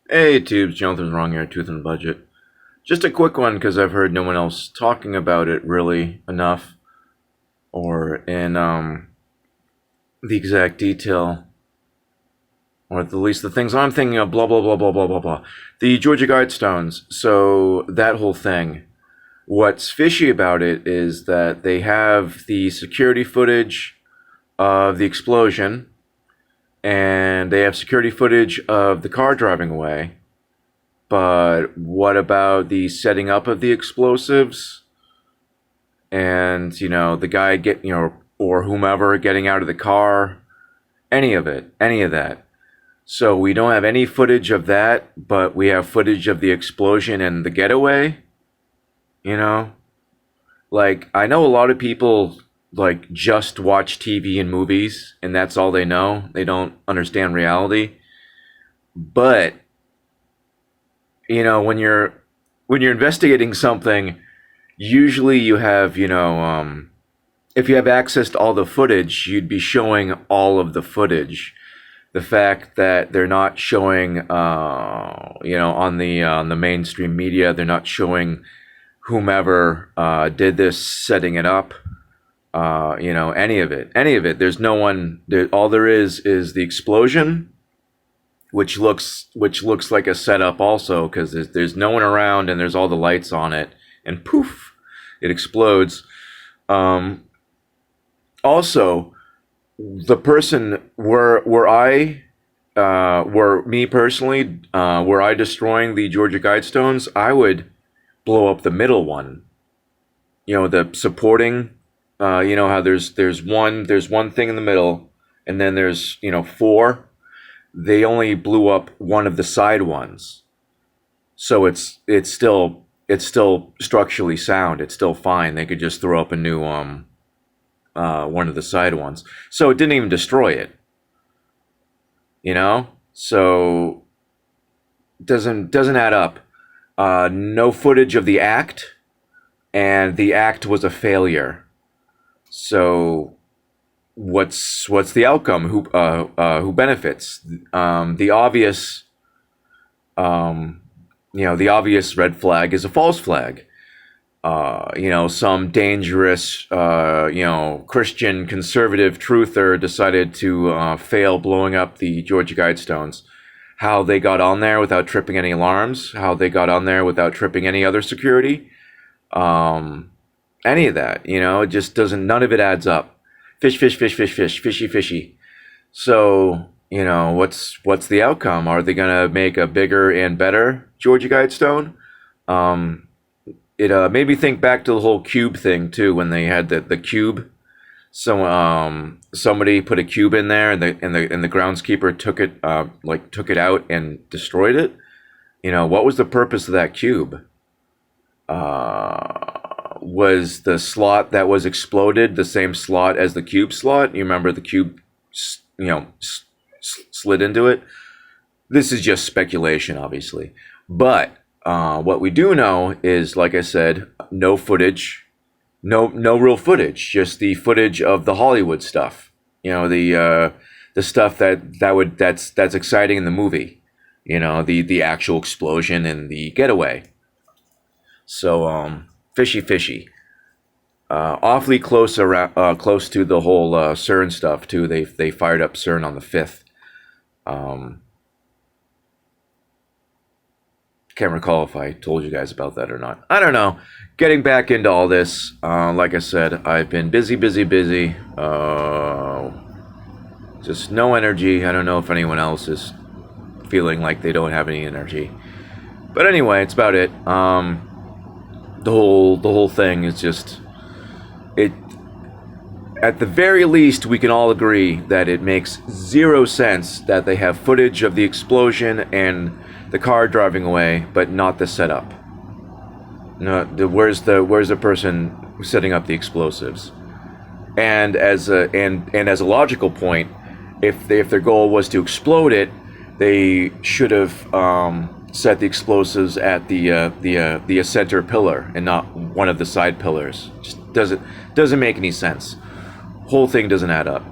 Hey, Tubes, Jonathan's wrong here, Tooth and Budget. Just a quick one because I've heard no one else talking about it really enough or in the exact detail, or at least the things I'm thinking of, blah, blah, blah, blah, blah, blah, blah. The Georgia Guidestones, so that whole thing. What's fishy about it is that they have the security footage of the explosion, and they have security footage of the car driving away. But what about the setting up of the explosives and, the guy or whomever getting out of the car? Any of it, any of that. So we don't have any footage of that, but we have footage of the explosion and the getaway, you know? Like, I know a lot of people, like, just watch TV and movies, and that's all they know. They don't understand reality. But when you're investigating something, usually you have if you have access to all the footage, you'd be showing all of the footage. The fact that they're not showing on the mainstream media, they're not showing whomever did this setting it up, any of it, there's no one there. All there is the explosion, which looks like a setup also, because there's no one around and there's all the lights on it, and poof, it explodes. Um also, the person were me personally, were I destroying the Georgia Guidestones, I would blow up the middle one, the supporting, how there's one thing in the middle, and then there's four. They only blew up one of the side ones, so it's still structurally sound. It's still fine. They could just throw up a new one of the side ones, so it didn't even destroy it. So doesn't add up. No footage of the act, and the act was a failure. So what's the outcome? Who benefits? The obvious the obvious red flag is a false flag. Some dangerous Christian conservative truther decided to fail blowing up the Georgia Guidestones. How they got on there without tripping any alarms? How they got on there without tripping any other security? Any of that, it just doesn't. None of it adds up. Fish, fish, fish, fish, fish, fishy, fishy. So, what's the outcome? Are they gonna make a bigger and better Georgia Guidestone? It made me think back to the whole cube thing too, when they had the cube. So somebody put a cube in there, and the groundskeeper took it out and destroyed it. What was the purpose of that cube? Was the slot that was exploded the same slot as the cube slot? You remember the cube, slid into it. This is just speculation, obviously, but what we do know is, like I said, no footage, no real footage, just the footage of the Hollywood stuff. The stuff that's exciting in the movie. The actual explosion and the getaway. So fishy, fishy. Awfully close around, close to the whole CERN stuff too. They fired up CERN on the 5th. Um, Can't recall if I told you guys about that or not. I don't know. Getting back into all this, like I said, I've been busy, busy, busy. Just no energy. I don't know if anyone else is feeling like they don't have any energy. But anyway, it's about it. The whole thing is just it. At the very least, we can all agree that it makes zero sense that they have footage of the explosion and the car driving away, but not the setup. No, where's the person setting up the explosives? And as a logical point, if their goal was to explode it, they should have set the explosives at the center pillar and not one of the side pillars. Just doesn't make any sense. Whole thing doesn't add up.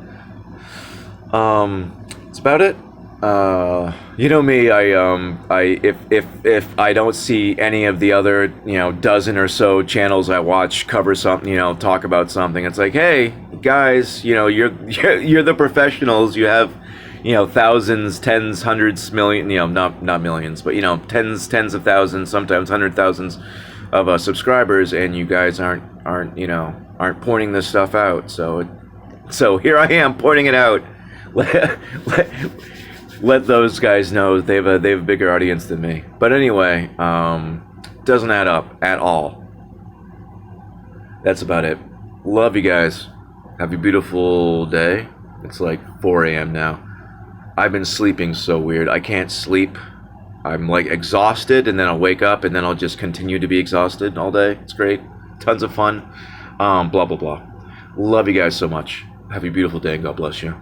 That's about it. You know me. If I don't see any of the other dozen or so channels I watch cover something, talk about something, it's like, hey guys, you're the professionals. You have thousands, tens, hundreds, million, not millions, but tens of thousands, sometimes hundred thousands of subscribers, and you guys aren't pointing this stuff out. So here I am pointing it out. Let those guys know they have a bigger audience than me. But anyway, doesn't add up at all. That's about it. Love you guys. Have a beautiful day. It's like 4 a.m. now. I've been sleeping so weird. I can't sleep. I'm like exhausted, and then I'll wake up, and then I'll just continue to be exhausted all day. It's great. Tons of fun. Blah, blah, blah. Love you guys so much. Have a beautiful day, and God bless you.